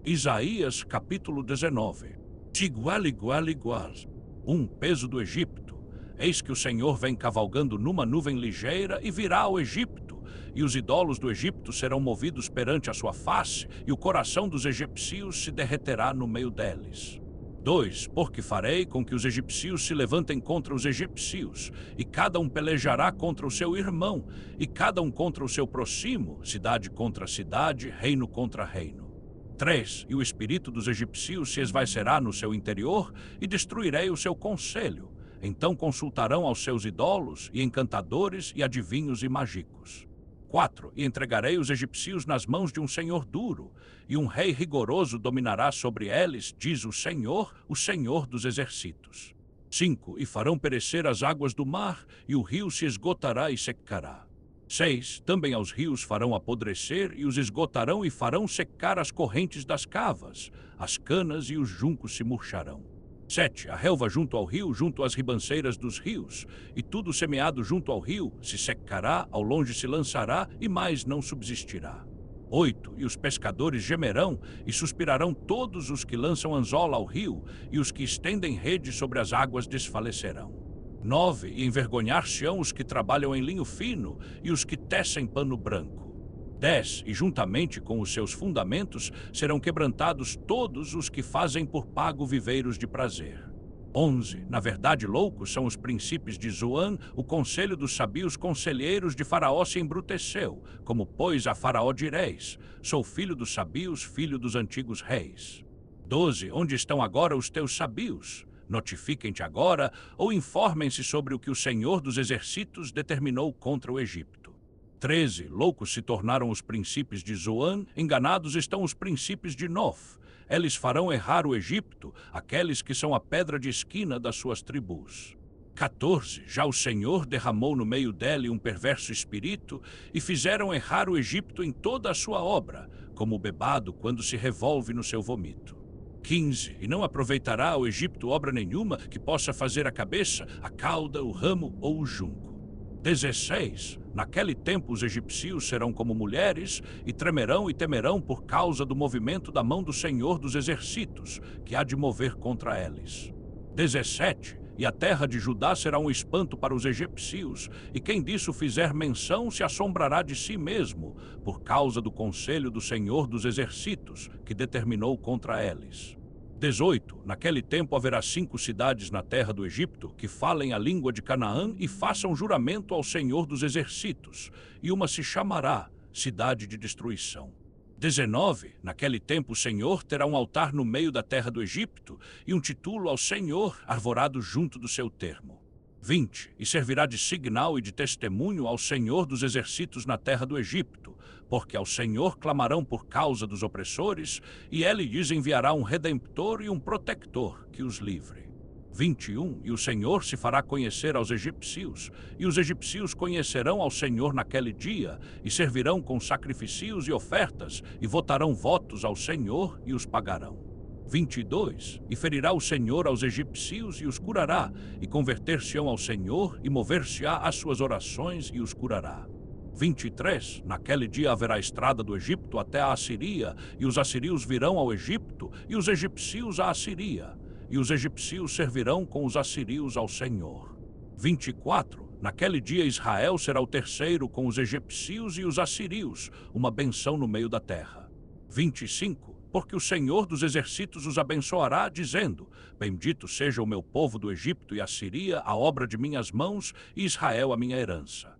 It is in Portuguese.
Isaías capítulo 19. Igual, igual, igual. Peso do Egito. Eis que o Senhor vem cavalgando numa nuvem ligeira e virá ao Egito, e os ídolos do Egito serão movidos perante a sua face, e o coração dos egípcios se derreterá no meio deles. 2. Porque farei com que os egípcios se levantem contra os egípcios, e cada um pelejará contra o seu irmão, e cada um contra o seu próximo, cidade contra cidade, reino contra reino. 3. E o espírito dos egípcios se esvaecerá no seu interior, e destruirei o seu conselho. Então consultarão aos seus ídolos, e encantadores, e adivinhos e mágicos. 4. E entregarei os egípcios nas mãos de um senhor duro, e um rei rigoroso dominará sobre eles, diz o Senhor dos exércitos. 5. E farão perecer as águas do mar, e o rio se esgotará e secará. 6. Também aos rios farão apodrecer, e os esgotarão e farão secar as correntes das cavas, as canas e os juncos se murcharão. 7. A relva junto ao rio, junto às ribanceiras dos rios, e tudo semeado junto ao rio se secará, ao longe se lançará, e mais não subsistirá. 8. E os pescadores gemerão, e suspirarão todos os que lançam anzola ao rio, e os que estendem rede sobre as águas desfalecerão. 9. E envergonhar-se-ão os que trabalham em linho fino, e os que tecem pano branco. 10. E juntamente com os seus fundamentos serão quebrantados todos os que fazem por pago viveiros de prazer. 11. Na verdade loucos são os príncipes de Zoan, o conselho dos sabios conselheiros de Faraó se embruteceu, como pois a Faraó direis, sou filho dos sabios, filho dos antigos reis. 12. Onde estão agora os teus sabios? Notifiquem-te agora, ou informem-se sobre o que o Senhor dos exércitos determinou contra o Egito. 13. Loucos se tornaram os príncipes de Zoan, enganados estão os príncipes de Nof. Eles farão errar o Egito, aqueles que são a pedra de esquina das suas tribos. 14. Já o Senhor derramou no meio dele um perverso espírito, e fizeram errar o Egito em toda a sua obra, como o bebado quando se revolve no seu vomito. 15. E não aproveitará ao Egito obra nenhuma que possa fazer a cabeça, a cauda, o ramo ou o junco. 16. Naquele tempo os egípcios serão como mulheres, e tremerão e temerão por causa do movimento da mão do Senhor dos exércitos, que há de mover contra eles. 17. E a terra de Judá será um espanto para os egípcios, e quem disso fizer menção se assombrará de si mesmo, por causa do conselho do Senhor dos exércitos, que determinou contra eles. 18. Naquele tempo haverá 5 cidades na terra do Egito, que falem a língua de Canaã e façam juramento ao Senhor dos exércitos, e uma se chamará Cidade de Destruição. 19. Naquele tempo o Senhor terá um altar no meio da terra do Egito, e um titulo ao Senhor arvorado junto do seu termo. 20. E servirá de signal e de testemunho ao Senhor dos exércitos na terra do Egito, porque ao Senhor clamarão por causa dos opressores, e ele lhes enviará um redemptor e um protector que os livre. 21. E o Senhor se fará conhecer aos egípcios, e os egípcios conhecerão ao Senhor naquele dia, e servirão com sacrifícios e ofertas, e votarão votos ao Senhor e os pagarão. 22. E ferirá o Senhor aos egípcios e os curará, e converter-se-ão ao Senhor, e mover-se-á às suas orações e os curará. 23. Naquele dia haverá estrada do Egito até a Assíria, e os assírios virão ao Egito, e os egípcios à Assíria, e os egípcios servirão com os assírios ao Senhor. 24. Naquele dia Israel será o terceiro com os egípcios e os assírios, uma benção no meio da terra. 25. Porque o Senhor dos exércitos os abençoará, dizendo: Bendito seja o meu povo do Egito e a Síria, a obra de minhas mãos, e Israel a minha herança.